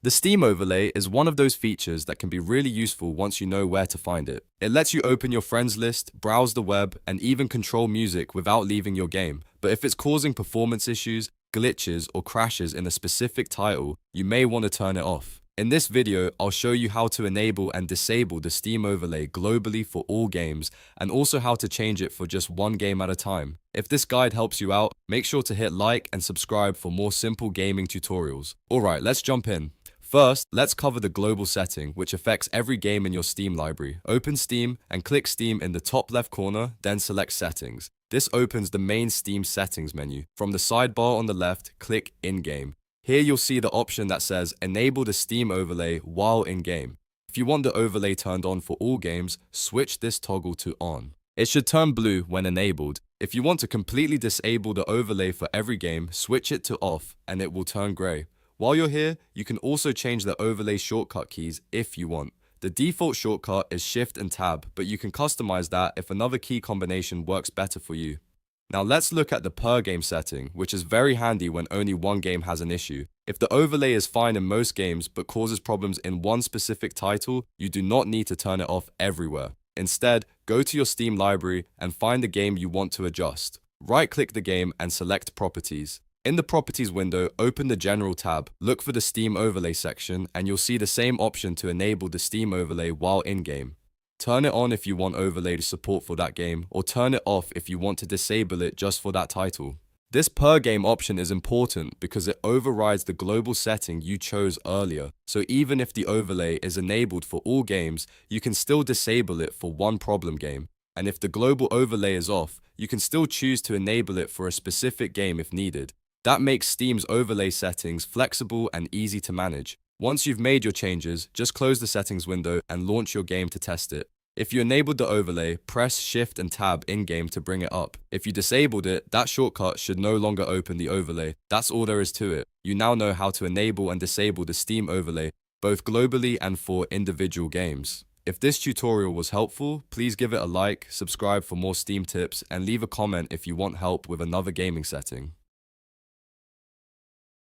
The Steam overlay is one of those features that can be really useful once you know where to find it. It lets you open your friends list, browse the web, and even control music without leaving your game. But if it's causing performance issues, glitches, or crashes in a specific title, you may want to turn it off. In this video, I'll show you how to enable and disable the Steam overlay globally for all games, and also how to change it for just one game at a time. If this guide helps you out, make sure to hit like and subscribe for more simple gaming tutorials. Alright, let's jump in. First, let's cover the global setting, which affects every game in your Steam library. Open Steam and click Steam in the top left corner, then select Settings. This opens the main Steam settings menu. From the sidebar on the left, click In-Game. Here you'll see the option that says Enable the Steam overlay while in-game. If you want the overlay turned on for all games, switch this toggle to On. It should turn blue when enabled. If you want to completely disable the overlay for every game, switch it to Off and it will turn grey. While you're here, you can also change the overlay shortcut keys if you want. The default shortcut is Shift and Tab, but you can customize that if another key combination works better for you. Now let's look at the per game setting, which is very handy when only one game has an issue. If the overlay is fine in most games but causes problems in one specific title, you do not need to turn it off everywhere. Instead, go to your Steam library and find the game you want to adjust. Right-click the game and select Properties. In the Properties window, open the General tab, look for the Steam Overlay section, and you'll see the same option to enable the Steam Overlay while in-game. Turn it on if you want overlay support for that game, or turn it off if you want to disable it just for that title. This per game option is important because it overrides the global setting you chose earlier, so even if the overlay is enabled for all games, you can still disable it for one problem game. And if the global overlay is off, you can still choose to enable it for a specific game if needed. That makes Steam's overlay settings flexible and easy to manage. Once you've made your changes, just close the settings window and launch your game to test it. If you enabled the overlay, press Shift and Tab in-game to bring it up. If you disabled it, that shortcut should no longer open the overlay. That's all there is to it. You now know how to enable and disable the Steam overlay, both globally and for individual games. If this tutorial was helpful, please give it a like, subscribe for more Steam tips, and leave a comment if you want help with another gaming setting.